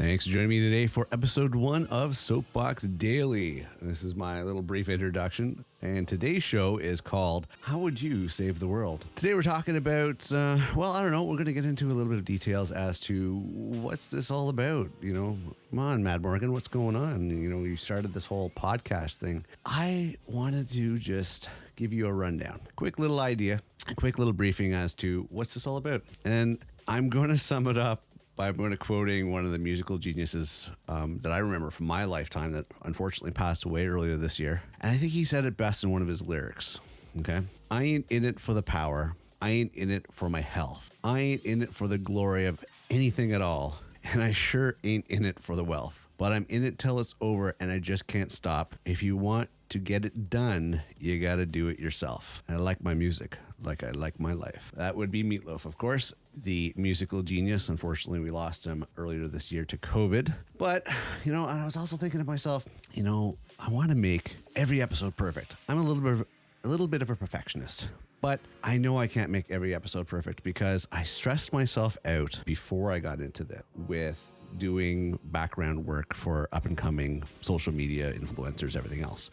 Thanks for joining me today for episode 1 of Soapbox Daily. This is my little brief introduction, and today's show is called How Would You Save the World? Today we're talking about, we're going to get into a little bit of details as to what's this all about. Come on, Mad Morgan, what's going on? You started this whole podcast thing. I wanted to just give you a rundown, quick little idea, a quick little briefing as to what's this all about. And I'm going to sum it up by quoting one of the musical geniuses that I remember from my lifetime that unfortunately passed away earlier this year. And I think he said it best in one of his lyrics. Okay. I ain't in it for the power. I ain't in it for my health. I ain't in it for the glory of anything at all. And I sure ain't in it for the wealth. But I'm in it till it's over and I just can't stop. If you want to get it done, you got to do it yourself. And I like my music like I like my life. That would be Meatloaf, of course, the musical genius. Unfortunately, we lost him earlier this year to COVID. But, I was also thinking to myself, I want to make every episode perfect. I'm a little bit of a perfectionist. But I know I can't make every episode perfect because I stressed myself out before I got into that with doing background work for up-and-coming social media influencers, everything else.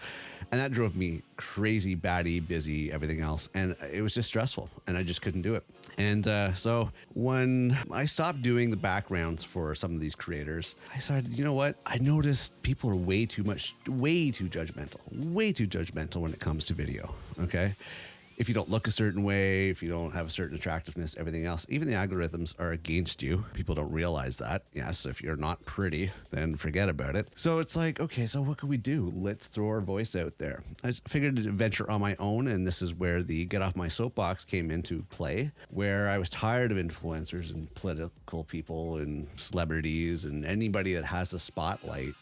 And that drove me crazy, batty, busy, everything else. And it was just stressful and I just couldn't do it. And so when I stopped doing the backgrounds for some of these creators, I decided, you know what? I noticed people are way too judgmental when it comes to video, okay? If you don't look a certain way, if you don't have a certain attractiveness, everything else, even the algorithms are against you. People don't realize that. Yes, if you're not pretty, then forget about it. So it's like, okay, so what can we do? Let's throw our voice out there. I figured to venture on my own, and this is where the Get Off My Soapbox came into play, where I was tired of influencers and political people and celebrities and anybody that has a spotlight,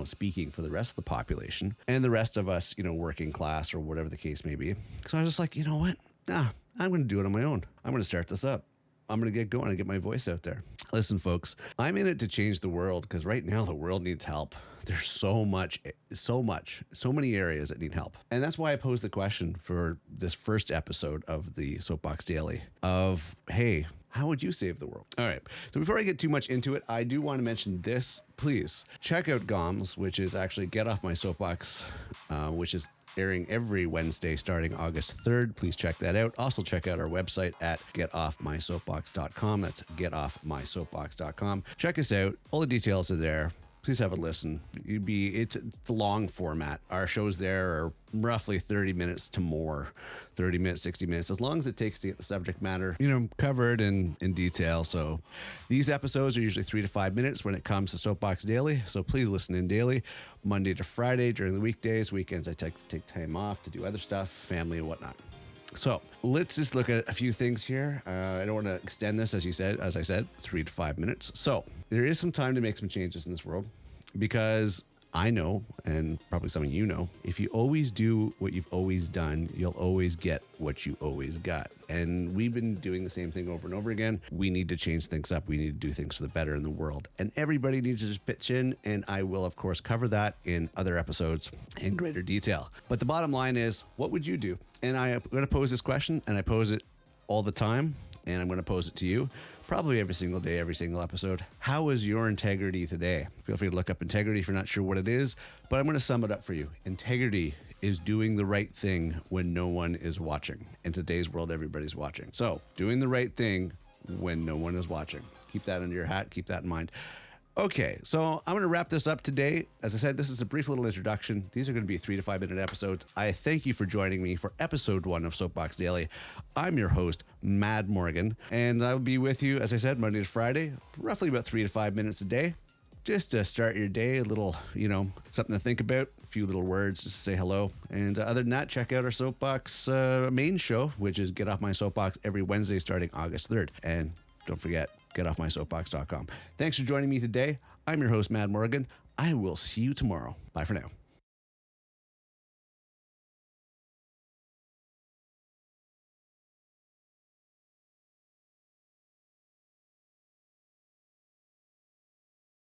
speaking for the rest of the population and the rest of us, working class or whatever the case may be. So I was just like, you know what? I'm going to do it on my own. I'm going to start this up. I'm going to get going and get my voice out there. Listen, folks, I'm in it to change the world because right now the world needs help. There's so many areas that need help. And that's why I posed the question for this first episode of the Soapbox Daily of, hey, how would you save the world? All right. So before I get too much into it, I do want to mention this. Please check out GOMS, which is actually Get Off My Soapbox, which is airing every Wednesday starting August 3rd. Please check that out. Also check out our website at getoffmysoapbox.com. That's getoffmysoapbox.com. Check us out. All the details are there. Please have a listen. It's the long format. Our shows there are roughly 30 minutes to more, 30 minutes, 60 minutes, as long as it takes to get the subject matter, covered in detail. So these episodes are usually 3 to 5 minutes when it comes to Soapbox Daily. So please listen in daily, Monday to Friday during the weekdays. Weekends, I take time off to do other stuff, family and whatnot. So let's just look at a few things here. I don't want to extend this, as I said, 3 to 5 minutes. So there is some time to make some changes in this world because I know, and probably some of you know, if you always do what you've always done, you'll always get what you always got. And we've been doing the same thing over and over again. We need to change things up. We need to do things for the better in the world. And everybody needs to just pitch in. And I will, of course, cover that in other episodes in greater detail. But the bottom line is, what would you do? And I'm going to pose this question, and I pose it all the time. And I'm going to pose it to you probably every single day, every single episode. How is your integrity today? Feel free to look up integrity if you're not sure what it is, but I'm going to sum it up for you. Integrity is doing the right thing when no one is watching. In today's world, everybody's watching. So doing the right thing when no one is watching. Keep that under your hat. Keep that in mind. Okay, so I'm going to wrap this up today. As I said, this is a brief little introduction. These are going to be 3 to 5 minute episodes. I thank you for joining me for episode 1 of Soapbox Daily. I'm your host, Mad Morgan, and I'll be with you, as I said, Monday to Friday, roughly about 3 to 5 minutes a day, just to start your day, a little, something to think about, a few little words, just to say hello. And other than that, check out our Soapbox main show, which is Get Off My Soapbox every Wednesday starting August 3rd. And don't forget, getoffmysoapbox.com. Thanks for joining me today. I'm your host, Mad Morgan. I will see you tomorrow. Bye for now.